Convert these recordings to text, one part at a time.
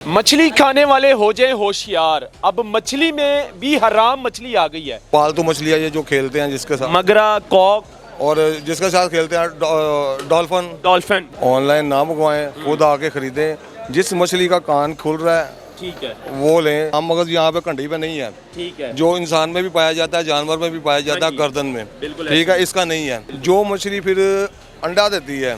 मछली खाने वाले हो जाए होशियार। अब मछली में भी हराम मछली आ गई है। पालतू मछलियाँ ये जो खेलते हैं जिसके साथ, मगरा, कॉक और जिसके साथ खेलते हैं डॉल्फिन। डॉल्फिन ऑनलाइन ना मंगवाएं, खुद आके खरीदें। जिस मछली का कान खुल रहा है ठीक है, वो लें। हम मगज यहाँ पे कंढी पे नहीं है, ठीक है, जो इंसान में भी पाया जाता है, जानवर में भी पाया जाता है, गर्दन में। बिल्कुल ठीक है, इसका नहीं है। जो मछली फिर अंडा देती है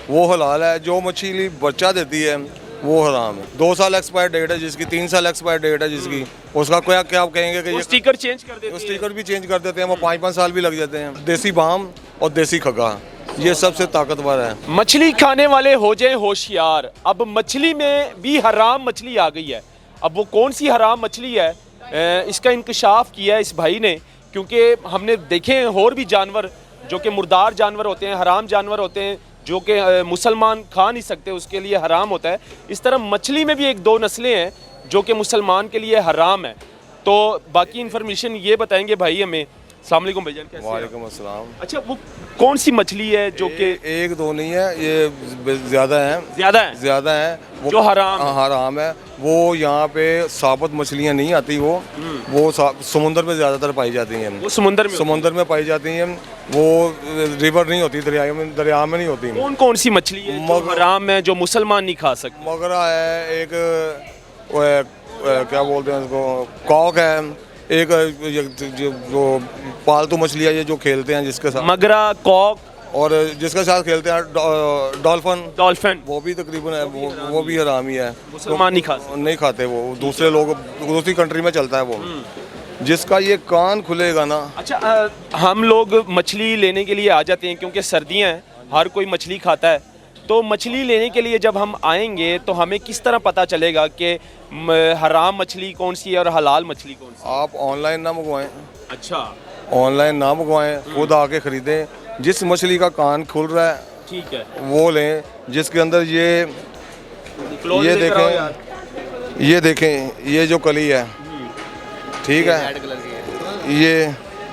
वो हलाल है, जो मछली बच्चा देती है वो हराम है। 2 साल एक्सपायर डेट है जिसकी, 3 साल एक्सपायर डेट है जिसकी, उसका क्या क्या आप कहेंगे कि वो ये स्टिकर चेंज कर देते हैं। स्टिकर भी चेंज कर देते हैं, वो 5-5 साल भी लग जाते हैं। देसी बाम और देसी खगा ये सबसे ताकतवर है। मछली खाने वाले हो जाए होशियार। अब मछली में भी हराम मछली आ गई है। अब वो कौन सी हराम मछली है, इसका इंकशाफ किया है इस भाई ने, क्योंकि हमने देखे हैं और भी जानवर जो कि मुर्दार जानवर होते हैं, हराम जानवर होते हैं, जो कि मुसलमान खा नहीं सकते, उसके लिए हराम होता है। इस तरह मछली में भी 1-2 नस्लें हैं जो कि मुसलमान के लिए हराम है। तो बाकी इन्फॉर्मेशन ये बताएंगे भाई हमें। अस्सलाम वालेकुम भाईजान, कैसे हैं? वालेकुम अस्सलाम। अच्छा, वो कौन सी मछली है जो कि 1-2 नहीं है, ये ज़्यादा है, ज़्यादा है वो जो हराम है? हराम है। वो यहाँ पे साबुत मछलियाँ नहीं आती, वो समुंदर में ज़्यादातर पाई जाती हैं। वो समुंदर में पाई जाती हैं। वो रिवर नहीं होती, दरिया में नहीं होती। कौन कौन सी मछली है जो हराम है, जो मुसलमान नहीं खा सकते? मगरा है एक, क्या बोलते हैं उसको, कॉक है एक, जो पालतू मछलियाँ ये जो खेलते हैं जिसके साथ, मगरा, कॉक और जिसके साथ खेलते हैं डॉल्फिन वो भी तकरीबन है, वो भी हरामी है। मुसलमान नहीं खा सकते। नहीं खाते, वो दूसरे लोग, दूसरी कंट्री में चलता है वो। जिसका ये कान खुलेगा ना। अच्छा, हम लोग मछली लेने के लिए आ जाते हैं क्योंकि सर्दियाँ हैं, हर कोई मछली खाता है। तो मछली लेने के लिए जब हम आएंगे तो हमें किस तरह पता चलेगा कि हराम मछली कौन सी है और हलाल मछली कौन सी है? आप ऑनलाइन ना मंगवाएं। अच्छा, ऑनलाइन ना मंगवाएं, खुद आके खरीदें। जिस मछली का कान खुल रहा है ठीक है, वो लें। जिसके अंदर ये देखें, ये जो कली है, ठीक है,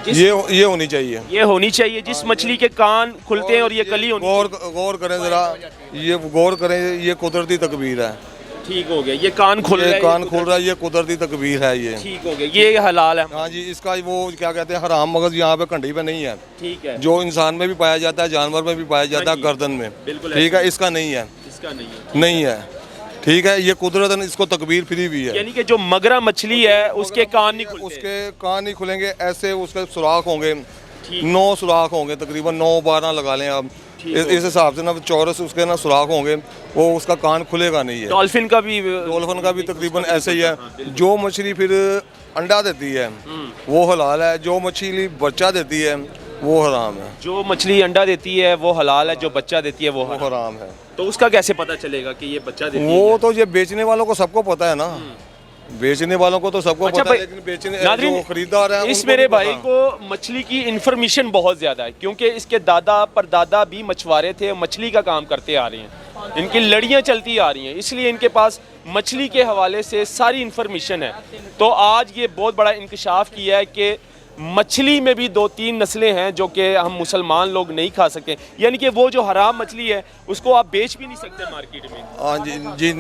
ये होनी चाहिए। ये होनी चाहिए। जिस मछली के कान खुलते हैं और ये कली होनी चाहिए। गौर करें जरा, ये गौर करें, ये कुदरती तकबीर है। ठीक हो गया, ये कान खुल रहा है, ये कुदरती तकबीर है। ये ठीक हो गया, ये हलाल है। हाँ जी, इसका वो क्या कहते हैं, हराम मगज यहाँ पे कंढी पे नहीं है। ठीक है, जो इंसान में भी पाया जाता है, जानवर में भी पाया जाता है, गर्दन में। ठीक है, इसका नहीं है, नहीं है। ठीक है, ये कुदरतन इसको तकबीर फिरी हुई है। यानी कि जो मगरा मछली है उसके कान नहीं खुलते। उसके कान नहीं खुलेंगे, ऐसे उसके सुराख होंगे, 9 सुराख होंगे, तकरीबन 9-12 लगा लें आप। इस हिसाब से ना चौरस उसके ना सुराख होंगे, वो उसका कान खुलेगा नहीं है। डॉल्फिन का भी तकरीबन ऐसे ही है। जो मछली फिर अंडा देती है वो हलाल है, जो मछली बच्चा देती है वो हराम है। जो मछली अंडा देती है वो हलाल है, जो बच्चा देती है वो हराम है। तो उसका कैसे पता चलेगा कि ये बच्चा देती है? वो तो ये बेचने वालों को सबको पता है ना, बेचने वालों को तो सबको पता है, लेकिन जो खरीदार है इस मेरे भाई को मछली की इन्फॉर्मेशन बहुत ज़्यादा है, क्योंकि इसके दादा परदादा भी मछुआरे थे, मछली का काम करते आ रहे हैं, इनकी लड़ियाँ चलती आ रही हैं, इसलिए इनके पास मछली के हवाले से सारी इन्फॉर्मेशन है। तो आज ये बहुत बड़ा इंकशाफ किया है कि मछली में भी 2-3 नस्लें हैं जो कि हम मुसलमान लोग नहीं खा सकते। यानी कि वो जो हराम मछली है उसको आप बेच भी नहीं सकते मार्केट में। हाँ जी,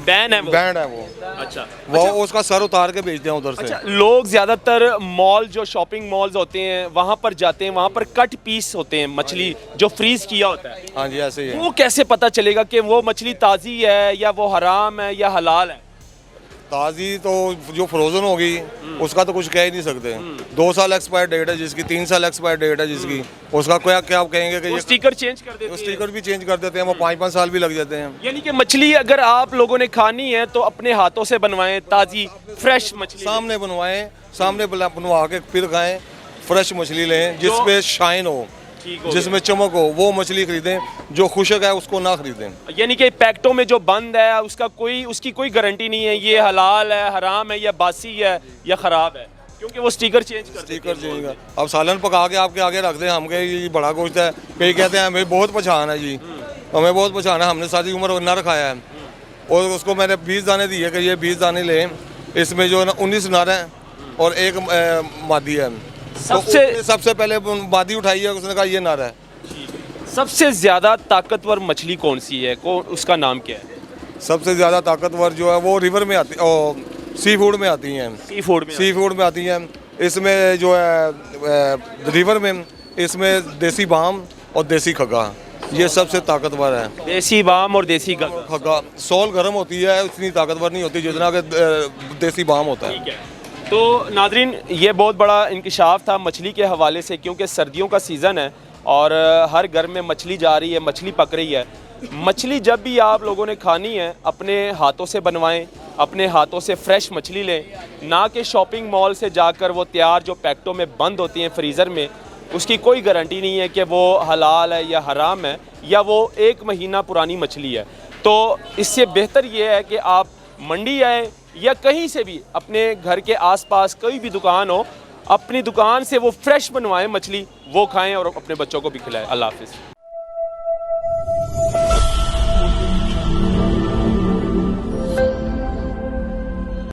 बैन है वो। अच्छा, वो उसका सर उतार के बेचते हैं उधर से। अच्छा, लोग ज़्यादातर मॉल, जो शॉपिंग मॉल्स होते हैं वहाँ पर जाते हैं, वहाँ पर कट पीस होते हैं मछली जो फ्रीज किया होता है। हाँ जी, ऐसे ही है। वो कैसे पता चलेगा कि वो मछली ताज़ी है या वो हराम है या हलाल है? ताज़ी तो जो फ्रोजन होगी उसका तो कुछ कह ही नहीं सकते। 2 साल एक्सपायर डेट है जिसकी, 3 साल एक्सपायर डेट है जिसकी, उसका क्या आप कहेंगे कि ये स्टिकर चेंज कर देते हैं। स्टिकर भी चेंज कर देते हैं, वो 5-5 साल भी लग जाते हैं। यानी कि मछली अगर आप लोगों ने खानी है तो अपने हाथों से बनवाएं, ताज़ी फ्रेश मछली सामने बनवाएं, सामने बनवा के फिर खाएं। फ्रेश मछली लें जिसपे शाइन हो, जिसमें चमक हो, वो मछली खरीदें। जो खुशक है उसको ना खरीदें। यानी कि पैकेटों में जो बंद है उसकी कोई गारंटी नहीं है ये हलाल है, हराम है, या बासी है या ख़राब है, क्योंकि वो स्टिकर चेंज कर। अब सालन पका के आपके आगे रख दें, हम कहे ये बड़ा गोश्त है, कई कहते हैं हमें बहुत पहचान है जी, हमें बहुत पहचान है, हमने सारी उम्र न रखाया है। और उसको मैंने 20 दाने दिए कि ये 20 दाने लें, इसमें जो है ना 19 नर हैं और 1 मादी है। सबसे पहले मादी उठाई है, उसने कहा ये नर है। सबसे ज़्यादा ताकतवर मछली कौन सी है, उसका नाम क्या है? सबसे ज़्यादा ताकतवर जो है वो रिवर में आती और सी फूड में आती हैं। सी फूड में आती हैं। इसमें जो है रिवर में इसमें देसी बाम और देसी खगा ये सबसे ताकतवर है। देसी बाम और देसी गगा। खगा सोल गर्म होती है, उतनी ताकतवर नहीं होती जितना कि देसी बाम होता है। ठीक है। तो नादरीन, ये बहुत बड़ा इंकशाफ था मछली के हवाले से, क्योंकि सर्दियों का सीज़न है और हर घर में मछली जा रही है, मछली पक रही है। मछली जब भी आप लोगों ने खानी है अपने हाथों से बनवाएं, अपने हाथों से फ्रेश मछली लें, ना कि शॉपिंग मॉल से जाकर वो तैयार जो पैकेटों में बंद होती हैं फ्रीज़र में, उसकी कोई गारंटी नहीं है कि वो हलाल है या हराम है या वो 1 महीना पुरानी मछली है। तो इससे बेहतर ये है कि आप मंडी आए या कहीं से भी अपने घर के आसपास कोई भी दुकान हो, अपनी दुकान से वो फ्रेश बनवाएं मछली, वो खाएं और अपने बच्चों को भी खिलाएं। अल्लाह हाफ़िज़।